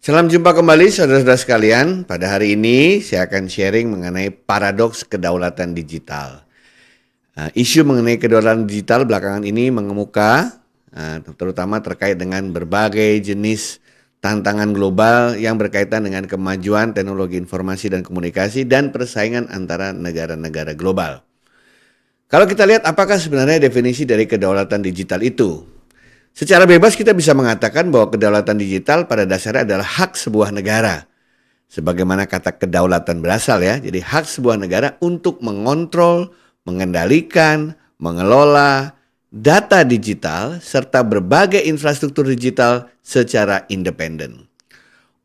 Salam jumpa kembali saudara-saudara sekalian. Pada hari ini saya akan sharing mengenai paradoks kedaulatan digital. Isu mengenai kedaulatan digital belakangan ini mengemuka, terutama terkait dengan berbagai jenis tantangan global yang berkaitan dengan kemajuan teknologi informasi dan komunikasi dan persaingan antara negara-negara global. Kalau kita lihat apakah sebenarnya definisi dari kedaulatan digital itu? Secara bebas kita bisa mengatakan bahwa kedaulatan digital pada dasarnya adalah hak sebuah negara. Sebagaimana kata kedaulatan berasal ya, jadi hak sebuah negara untuk mengontrol, mengendalikan, mengelola data digital serta berbagai infrastruktur digital secara independen.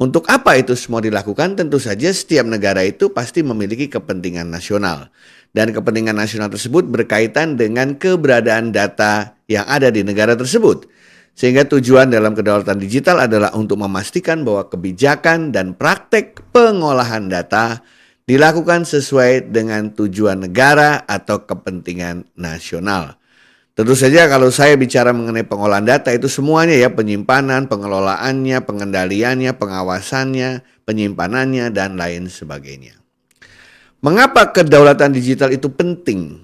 Untuk apa itu semua dilakukan? Tentu saja setiap negara itu pasti memiliki kepentingan nasional. Dan kepentingan nasional tersebut berkaitan dengan keberadaan data yang ada di negara tersebut. Sehingga tujuan dalam kedaulatan digital adalah untuk memastikan bahwa kebijakan dan praktek pengolahan data dilakukan sesuai dengan tujuan negara atau kepentingan nasional. Tentu saja kalau saya bicara mengenai pengolahan data itu semuanya ya, penyimpanan, pengelolaannya, pengendaliannya, pengawasannya, penyimpanannya, dan lain sebagainya. Mengapa kedaulatan digital itu penting?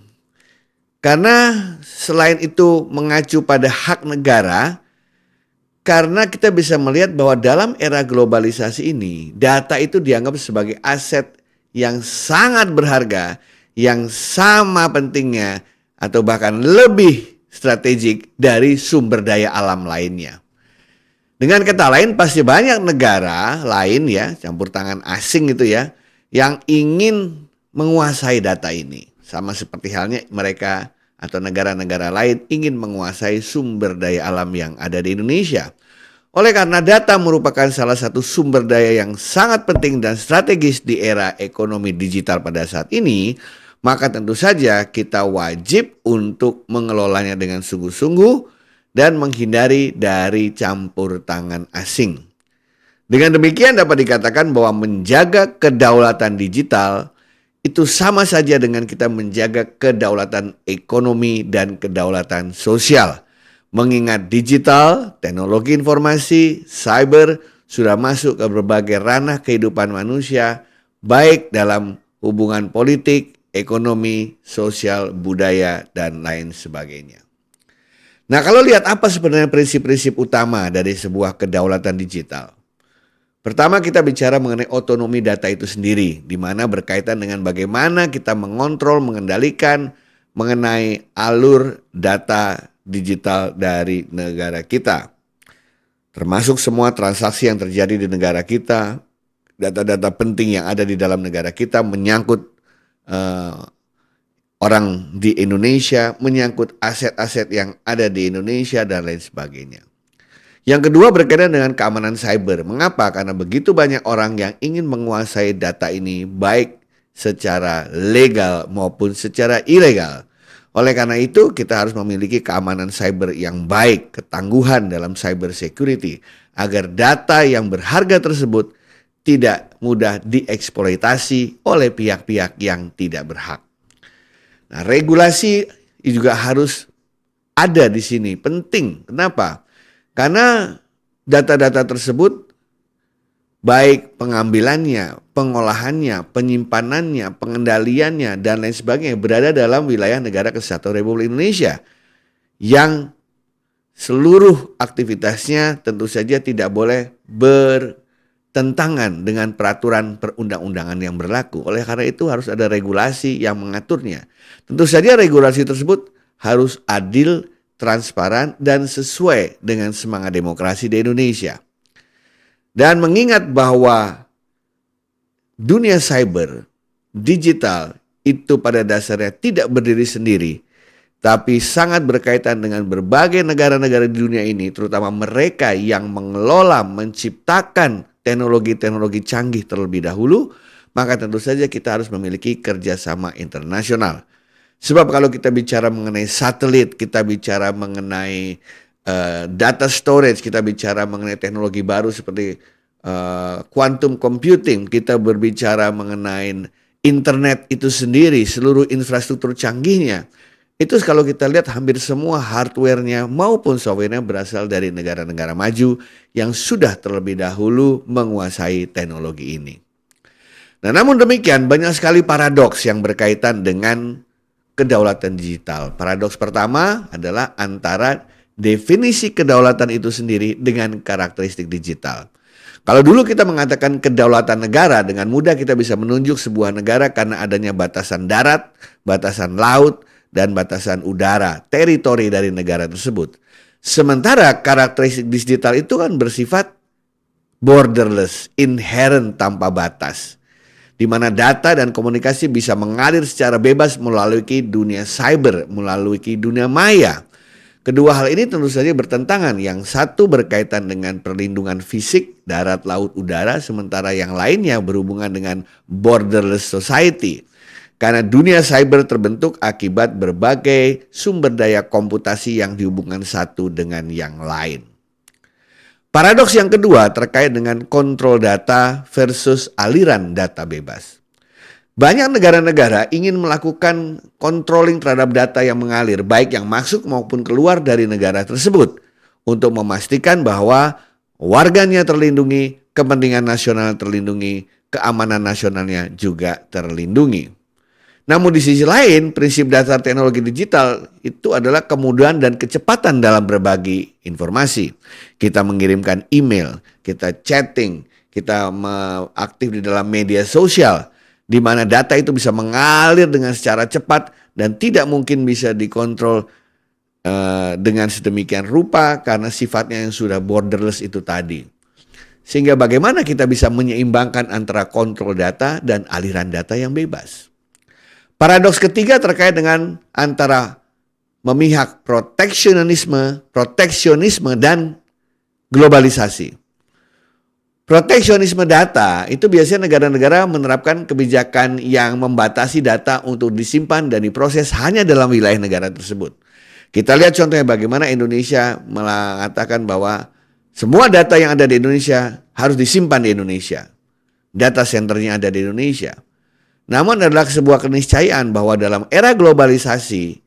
Karena selain itu mengacu pada hak negara, karena kita bisa melihat bahwa dalam era globalisasi ini, data itu dianggap sebagai aset yang sangat berharga, yang sama pentingnya, atau bahkan lebih strategik dari sumber daya alam lainnya. Dengan kata lain, pasti banyak negara lain ya, campur tangan asing itu ya, yang ingin menguasai data ini. Sama seperti halnya mereka atau negara-negara lain ingin menguasai sumber daya alam yang ada di Indonesia. Oleh karena data merupakan salah satu sumber daya yang sangat penting dan strategis di era ekonomi digital pada saat ini, maka tentu saja kita wajib untuk mengelolanya dengan sungguh-sungguh dan menghindari dari campur tangan asing. Dengan demikian dapat dikatakan bahwa menjaga kedaulatan digital itu sama saja dengan kita menjaga kedaulatan ekonomi dan kedaulatan sosial. Mengingat digital, teknologi informasi, cyber sudah masuk ke berbagai ranah kehidupan manusia, baik dalam hubungan politik, ekonomi, sosial, budaya, dan lain sebagainya. Nah, kalau lihat apa sebenarnya prinsip-prinsip utama dari sebuah kedaulatan digital. Pertama kita bicara mengenai otonomi data itu sendiri, di mana berkaitan dengan bagaimana kita mengontrol, mengendalikan mengenai alur data digital dari negara kita. Termasuk semua transaksi yang terjadi di negara kita, data-data penting yang ada di dalam negara kita menyangkut orang di Indonesia, menyangkut aset-aset yang ada di Indonesia dan lain sebagainya. Yang kedua berkaitan dengan keamanan cyber. Mengapa? Karena begitu banyak orang yang ingin menguasai data ini baik secara legal maupun secara ilegal. Oleh karena itu kita harus memiliki keamanan cyber yang baik, ketangguhan dalam cyber security agar data yang berharga tersebut tidak mudah dieksploitasi oleh pihak-pihak yang tidak berhak. Nah, regulasi juga harus ada di sini, penting. Kenapa? Karena data-data tersebut baik pengambilannya, pengolahannya, penyimpanannya, pengendaliannya, dan lain sebagainya berada dalam wilayah Negara Kesatuan Republik Indonesia yang seluruh aktivitasnya tentu saja tidak boleh bertentangan dengan peraturan perundang-undangan yang berlaku. Oleh karena itu harus ada regulasi yang mengaturnya. Tentu saja regulasi tersebut harus adil, transparan, dan sesuai dengan semangat demokrasi di Indonesia. Dan mengingat bahwa dunia cyber, digital itu pada dasarnya tidak berdiri sendiri, tapi sangat berkaitan dengan berbagai negara-negara di dunia ini, terutama mereka yang mengelola, menciptakan teknologi-teknologi canggih terlebih dahulu, maka tentu saja kita harus memiliki kerjasama internasional. Sebab kalau kita bicara mengenai satelit, kita bicara mengenai data storage, kita bicara mengenai teknologi baru seperti quantum computing, kita berbicara mengenai internet itu sendiri, seluruh infrastruktur canggihnya, Itu kalau kita lihat hampir semua hardware-nya maupun software-nya berasal dari negara-negara maju yang sudah terlebih dahulu menguasai teknologi ini. Nah, namun demikian banyak sekali paradoks yang berkaitan dengan kedaulatan digital. Paradoks pertama adalah antara definisi kedaulatan itu sendiri dengan karakteristik digital. Kalau dulu kita mengatakan kedaulatan negara, dengan mudah kita bisa menunjuk sebuah negara karena adanya batasan darat, batasan laut, dan batasan udara, teritori dari negara tersebut. Sementara karakteristik digital itu kan bersifat borderless, inherent tanpa batas, di mana data dan komunikasi bisa mengalir secara bebas melalui dunia cyber, melalui dunia maya. Kedua hal ini tentu saja bertentangan. Yang satu berkaitan dengan perlindungan fisik, darat, laut, udara, sementara yang lainnya berhubungan dengan borderless society. Karena dunia cyber terbentuk akibat berbagai sumber daya komputasi yang dihubungkan satu dengan yang lain. Paradoks yang kedua terkait dengan kontrol data versus aliran data bebas. Banyak negara-negara ingin melakukan controlling terhadap data yang mengalir, baik yang masuk maupun keluar dari negara tersebut, untuk memastikan bahwa warganya terlindungi, kepentingan nasional terlindungi, keamanan nasionalnya juga terlindungi. Namun di sisi lain, prinsip dasar teknologi digital itu adalah kemudahan dan kecepatan dalam berbagi informasi. Kita mengirimkan email, kita chatting, kita aktif di dalam media sosial, di mana data itu bisa mengalir dengan secara cepat dan tidak mungkin bisa dikontrol dengan sedemikian rupa karena sifatnya yang sudah borderless itu tadi. Sehingga bagaimana kita bisa menyeimbangkan antara kontrol data dan aliran data yang bebas. Paradoks ketiga terkait dengan antara memihak proteksionisme dan globalisasi. Proteksionisme data itu biasanya negara-negara menerapkan kebijakan yang membatasi data untuk disimpan dan diproses hanya dalam wilayah negara tersebut. Kita lihat contohnya bagaimana Indonesia mengatakan bahwa semua data yang ada di Indonesia harus disimpan di Indonesia. Data centernya ada di Indonesia. Namun adalah sebuah keniscayaan bahwa dalam era globalisasi,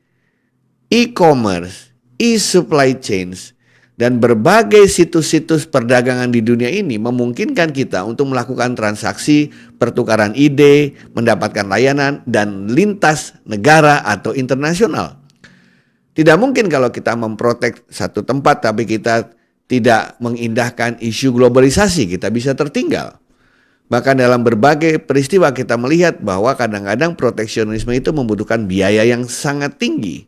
e-commerce, e-supply chains, dan berbagai situs-situs perdagangan di dunia ini memungkinkan kita untuk melakukan transaksi, pertukaran ide, mendapatkan layanan, dan lintas negara atau internasional. Tidak mungkin kalau kita memprotek satu tempat tapi kita tidak mengindahkan isu globalisasi, kita bisa tertinggal. Bahkan dalam berbagai peristiwa kita melihat bahwa kadang-kadang proteksionisme itu membutuhkan biaya yang sangat tinggi.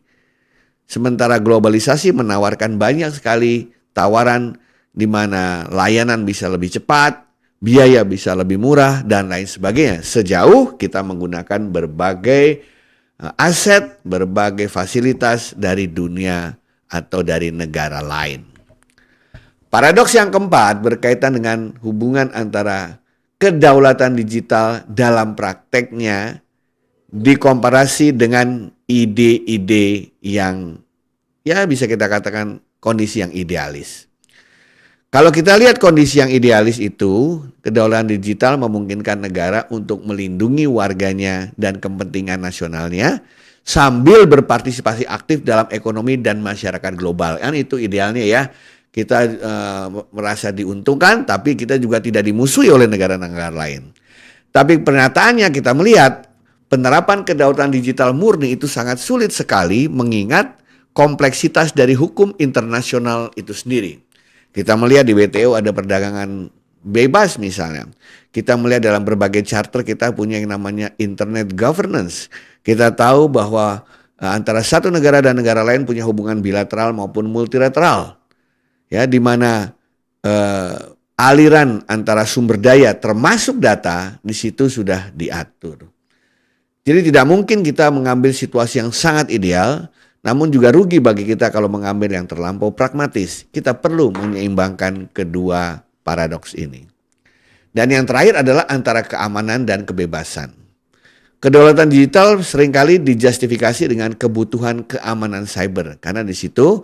Sementara globalisasi menawarkan banyak sekali tawaran di mana layanan bisa lebih cepat, biaya bisa lebih murah, dan lain sebagainya. Sejauh kita menggunakan berbagai aset, berbagai fasilitas dari dunia atau dari negara lain. Paradoks yang keempat berkaitan dengan hubungan antara kedaulatan digital dalam prakteknya dikomparasi dengan ide-ide yang ya bisa kita katakan kondisi yang idealis. Kalau kita lihat kondisi yang idealis itu, kedaulatan digital memungkinkan negara untuk melindungi warganya dan kepentingan nasionalnya sambil berpartisipasi aktif dalam ekonomi dan masyarakat global. Kan itu idealnya ya. Kita merasa diuntungkan, tapi kita juga tidak dimusuhi oleh negara-negara lain. Tapi pernyataannya kita melihat penerapan kedaulatan digital murni itu sangat sulit sekali mengingat kompleksitas dari hukum internasional itu sendiri. Kita melihat di WTO ada perdagangan bebas misalnya. Kita melihat dalam berbagai charter kita punya yang namanya internet governance. Kita tahu bahwa antara satu negara dan negara lain punya hubungan bilateral maupun multilateral. Ya, di mana aliran antara sumber daya termasuk data di situ sudah diatur. Jadi tidak mungkin kita mengambil situasi yang sangat ideal, namun juga rugi bagi kita kalau mengambil yang terlampau pragmatis. Kita perlu menyeimbangkan kedua paradoks ini. Dan yang terakhir adalah antara keamanan dan kebebasan. Kedaulatan digital seringkali dijustifikasi dengan kebutuhan keamanan cyber, karena di situ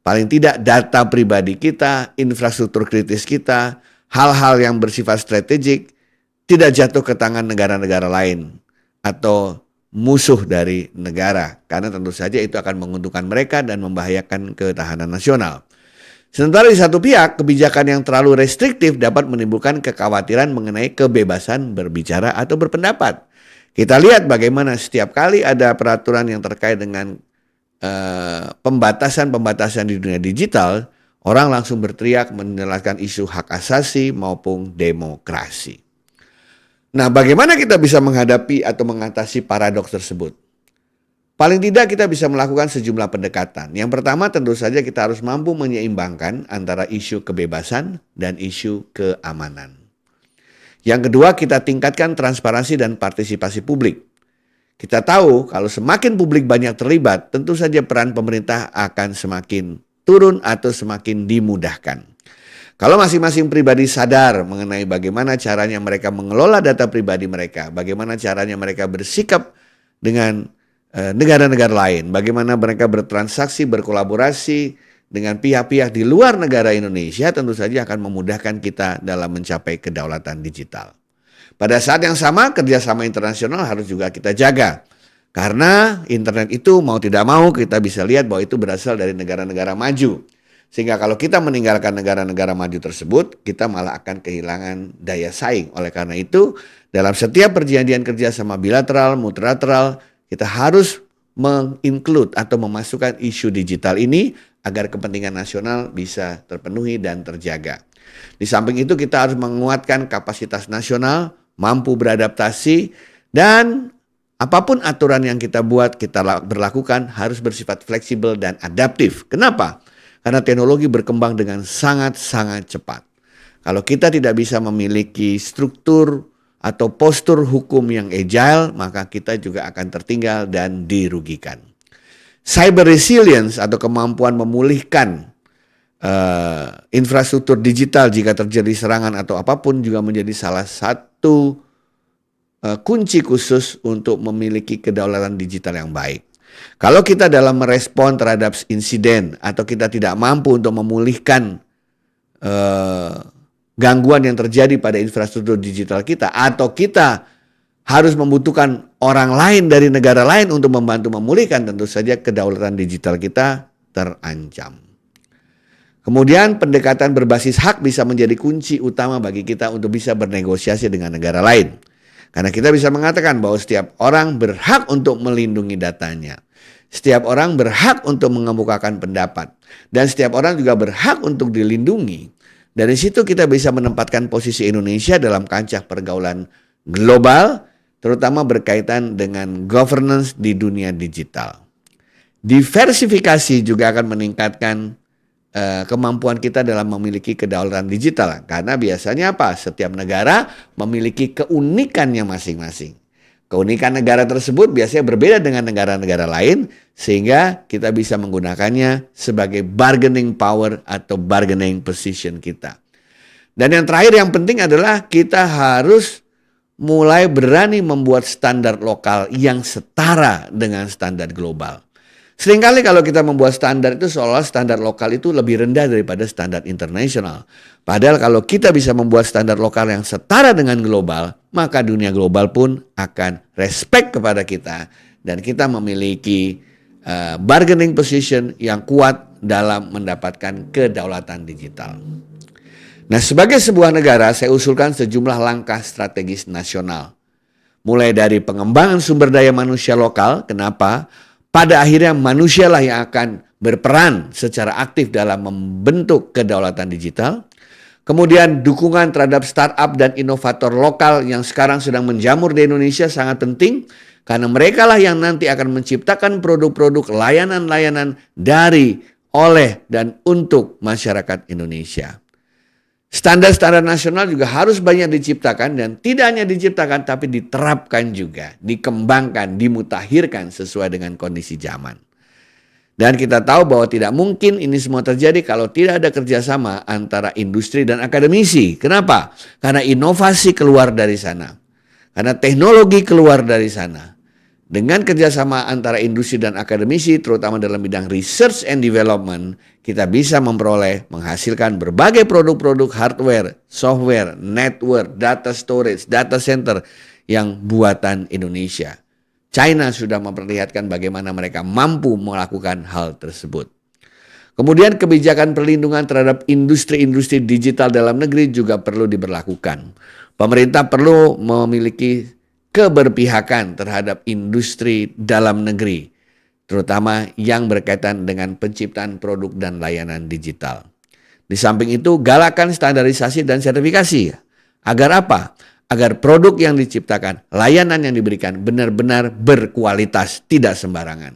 paling tidak data pribadi kita, infrastruktur kritis kita, hal-hal yang bersifat strategik tidak jatuh ke tangan negara-negara lain atau musuh dari negara, karena tentu saja itu akan menguntungkan mereka dan membahayakan ketahanan nasional. Sementara di satu pihak, kebijakan yang terlalu restriktif dapat menimbulkan kekhawatiran mengenai kebebasan berbicara atau berpendapat. Kita lihat bagaimana setiap kali ada peraturan yang terkait dengan pembatasan-pembatasan di dunia digital, orang langsung berteriak menyalahkan isu hak asasi maupun demokrasi. Nah, bagaimana kita bisa menghadapi atau mengatasi paradoks tersebut? Paling tidak kita bisa melakukan sejumlah pendekatan. Yang pertama tentu saja kita harus mampu menyeimbangkan antara isu kebebasan dan isu keamanan. Yang kedua, kita tingkatkan transparansi dan partisipasi publik. Kita tahu kalau semakin publik banyak terlibat, tentu saja peran pemerintah akan semakin turun atau semakin dimudahkan. Kalau masing-masing pribadi sadar mengenai bagaimana caranya mereka mengelola data pribadi mereka, bagaimana caranya mereka bersikap dengan negara-negara lain, bagaimana mereka bertransaksi, berkolaborasi dengan pihak-pihak di luar negara Indonesia, tentu saja akan memudahkan kita dalam mencapai kedaulatan digital. Pada saat yang sama, kerjasama internasional harus juga kita jaga. Karena internet itu mau tidak mau kita bisa lihat bahwa itu berasal dari negara-negara maju. Sehingga kalau kita meninggalkan negara-negara maju tersebut, kita malah akan kehilangan daya saing. Oleh karena itu, dalam setiap perjanjian kerjasama bilateral, multilateral, kita harus menginclude atau memasukkan isu digital ini agar kepentingan nasional bisa terpenuhi dan terjaga. Di samping itu kita harus menguatkan kapasitas nasional, mampu beradaptasi, dan apapun aturan yang kita buat, kita berlakukan harus bersifat fleksibel dan adaptif. Kenapa? Karena teknologi berkembang dengan sangat-sangat cepat. Kalau kita tidak bisa memiliki struktur atau postur hukum yang agile, maka kita juga akan tertinggal dan dirugikan. Cyber resilience atau kemampuan memulihkan infrastruktur digital jika terjadi serangan atau apapun juga menjadi salah satu kunci khusus untuk memiliki kedaulatan digital yang baik. Kalau kita dalam merespon terhadap insiden atau kita tidak mampu untuk memulihkan gangguan yang terjadi pada infrastruktur digital kita, atau kita harus membutuhkan orang lain dari negara lain untuk membantu memulihkan, tentu saja kedaulatan digital kita terancam. Kemudian pendekatan berbasis hak bisa menjadi kunci utama bagi kita untuk bisa bernegosiasi dengan negara lain. Karena kita bisa mengatakan bahwa setiap orang berhak untuk melindungi datanya. Setiap orang berhak untuk mengemukakan pendapat. Dan setiap orang juga berhak untuk dilindungi. Dari situ kita bisa menempatkan posisi Indonesia dalam kancah pergaulan global, terutama berkaitan dengan governance di dunia digital. Diversifikasi juga akan meningkatkan kemampuan kita dalam memiliki kedaulatan digital. Karena biasanya apa? Setiap negara memiliki keunikannya masing-masing. Keunikan negara tersebut biasanya berbeda dengan negara-negara lain, sehingga kita bisa menggunakannya sebagai bargaining power atau bargaining position kita. Dan yang terakhir yang penting adalah kita harus mulai berani membuat standar lokal yang setara dengan standar global. Seringkali kalau kita membuat standar itu seolah standar lokal itu lebih rendah daripada standar internasional. Padahal kalau kita bisa membuat standar lokal yang setara dengan global, maka dunia global pun akan respect kepada kita. Dan kita memiliki bargaining position yang kuat dalam mendapatkan kedaulatan digital. Nah, sebagai sebuah negara, saya usulkan sejumlah langkah strategis nasional. Mulai dari pengembangan sumber daya manusia lokal. Kenapa? Pada akhirnya manusialah yang akan berperan secara aktif dalam membentuk kedaulatan digital. Kemudian dukungan terhadap startup dan inovator lokal yang sekarang sedang menjamur di Indonesia sangat penting. Karena mereka lah yang nanti akan menciptakan produk-produk layanan-layanan dari, oleh, dan untuk masyarakat Indonesia. Standar-standar nasional juga harus banyak diciptakan dan tidak hanya diciptakan tapi diterapkan juga, dikembangkan, dimutakhirkan sesuai dengan kondisi zaman. Dan kita tahu bahwa tidak mungkin ini semua terjadi kalau tidak ada kerjasama antara industri dan akademisi. Kenapa? Karena inovasi keluar dari sana. Karena teknologi keluar dari sana. Dengan kerjasama antara industri dan akademisi, terutama dalam bidang research and development, kita bisa menghasilkan berbagai produk-produk hardware, software, network, data storage, data center yang buatan Indonesia. China sudah memperlihatkan bagaimana mereka mampu melakukan hal tersebut. Kemudian kebijakan perlindungan terhadap industri-industri digital dalam negeri juga perlu diberlakukan. Pemerintah perlu memiliki keberpihakan terhadap industri dalam negeri, terutama yang berkaitan dengan penciptaan produk dan layanan digital. Di samping itu, galakan standarisasi dan sertifikasi. Agar apa? Agar produk yang diciptakan, layanan yang diberikan benar-benar berkualitas, tidak sembarangan.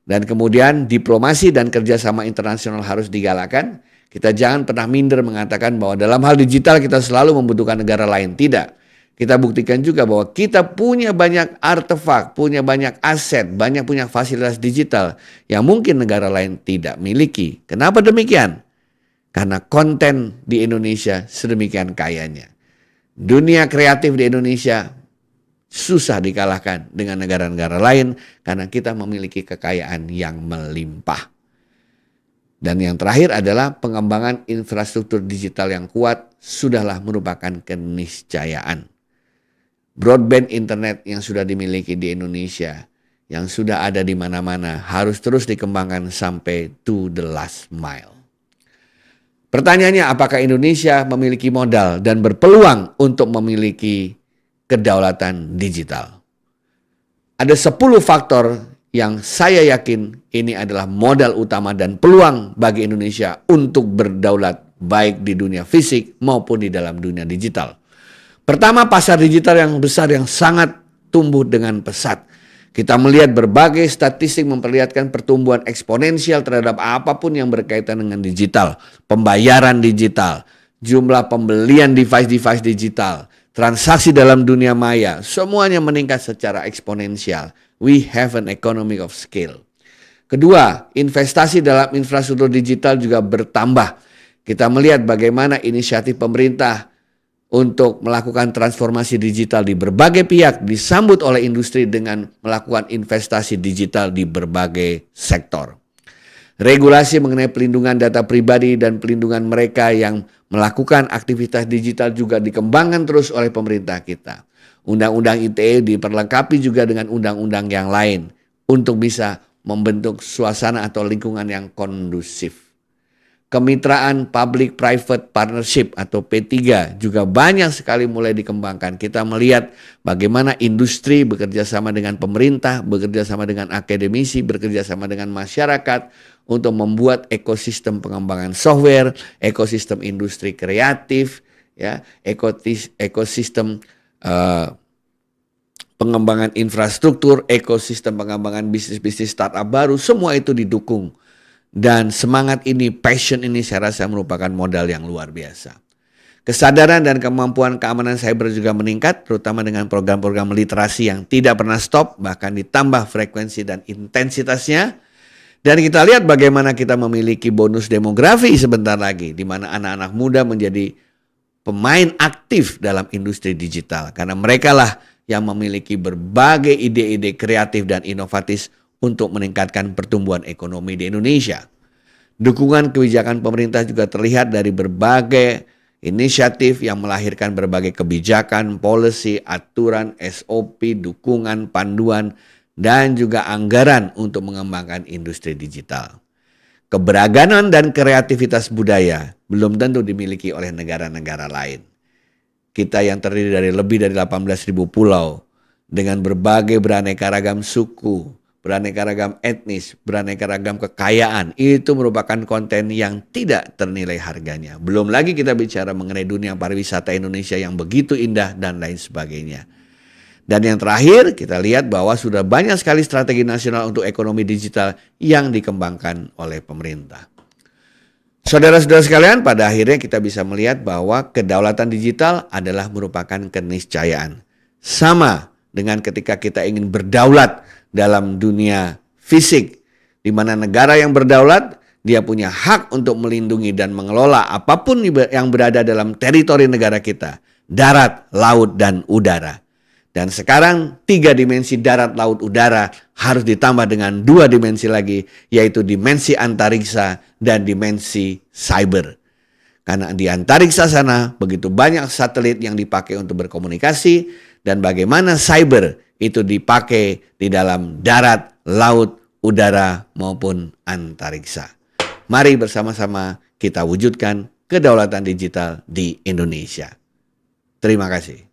Dan kemudian diplomasi dan kerjasama internasional harus digalakan. Kita jangan pernah minder mengatakan bahwa dalam hal digital kita selalu membutuhkan negara lain. Tidak. Kita buktikan juga bahwa kita punya banyak artefak, punya banyak aset, banyak punya fasilitas digital yang mungkin negara lain tidak miliki. Kenapa demikian? Karena konten di Indonesia sedemikian kayanya. Dunia kreatif di Indonesia susah dikalahkan dengan negara-negara lain karena kita memiliki kekayaan yang melimpah. Dan yang terakhir adalah pengembangan infrastruktur digital yang kuat sudahlah merupakan keniscayaan. Broadband internet yang sudah dimiliki di Indonesia, yang sudah ada di mana-mana, harus terus dikembangkan sampai to the last mile. Pertanyaannya, apakah Indonesia memiliki modal dan berpeluang untuk memiliki kedaulatan digital? Ada 10 faktor yang saya yakin ini adalah modal utama dan peluang bagi Indonesia untuk berdaulat baik di dunia fisik maupun di dalam dunia digital. Pertama, pasar digital yang besar yang sangat tumbuh dengan pesat. Kita melihat berbagai statistik memperlihatkan pertumbuhan eksponensial terhadap apapun yang berkaitan dengan digital. Pembayaran digital, jumlah pembelian device-device digital, transaksi dalam dunia maya, semuanya meningkat secara eksponensial. We have an economy of scale. Kedua, investasi dalam infrastruktur digital juga bertambah. Kita melihat bagaimana inisiatif pemerintah untuk melakukan transformasi digital di berbagai pihak disambut oleh industri dengan melakukan investasi digital di berbagai sektor. Regulasi mengenai pelindungan data pribadi dan pelindungan mereka yang melakukan aktivitas digital juga dikembangkan terus oleh pemerintah kita. Undang-undang ITE diperlengkapi juga dengan undang-undang yang lain untuk bisa membentuk suasana atau lingkungan yang kondusif. Kemitraan Public-Private Partnership atau P3 juga banyak sekali mulai dikembangkan. Kita melihat bagaimana industri bekerja sama dengan pemerintah, bekerja sama dengan akademisi, bekerja sama dengan masyarakat untuk membuat ekosistem pengembangan software, ekosistem industri kreatif, ya, ekosistem pengembangan infrastruktur, ekosistem pengembangan bisnis-bisnis startup baru, semua itu didukung. Dan semangat ini, passion ini saya rasa merupakan modal yang luar biasa. Kesadaran dan kemampuan keamanan cyber juga meningkat, terutama dengan program-program literasi yang tidak pernah stop, bahkan ditambah frekuensi dan intensitasnya. Dan kita lihat bagaimana kita memiliki bonus demografi sebentar lagi, di mana anak-anak muda menjadi pemain aktif dalam industri digital. Karena mereka lah yang memiliki berbagai ide-ide kreatif dan inovatif untuk meningkatkan pertumbuhan ekonomi di Indonesia. Dukungan kebijakan pemerintah juga terlihat dari berbagai inisiatif yang melahirkan berbagai kebijakan, policy, aturan, SOP, dukungan, panduan, dan juga anggaran untuk mengembangkan industri digital. Keberagaman dan kreativitas budaya belum tentu dimiliki oleh negara-negara lain. Kita yang terdiri dari lebih dari 18.000 pulau dengan berbagai beraneka ragam suku, beraneka ragam etnis, beraneka ragam kekayaan, itu merupakan konten yang tidak ternilai harganya. Belum lagi kita bicara mengenai dunia pariwisata Indonesia yang begitu indah dan lain sebagainya. Dan yang terakhir, kita lihat bahwa sudah banyak sekali strategi nasional untuk ekonomi digital yang dikembangkan oleh pemerintah. Saudara-saudara sekalian, pada akhirnya kita bisa melihat bahwa kedaulatan digital adalah merupakan keniscayaan. Sama dengan ketika kita ingin berdaulat dalam dunia fisik, di mana negara yang berdaulat, dia punya hak untuk melindungi dan mengelola apapun yang berada dalam teritori negara kita, darat, laut, dan udara. Dan sekarang 3 dimensi darat, laut, udara harus ditambah dengan 2 dimensi lagi, yaitu dimensi antariksa dan dimensi cyber. Karena di antariksa sana begitu banyak satelit yang dipakai untuk berkomunikasi, dan bagaimana cyber itu dipakai di dalam darat, laut, udara maupun antariksa. Mari bersama-sama kita wujudkan kedaulatan digital di Indonesia. Terima kasih.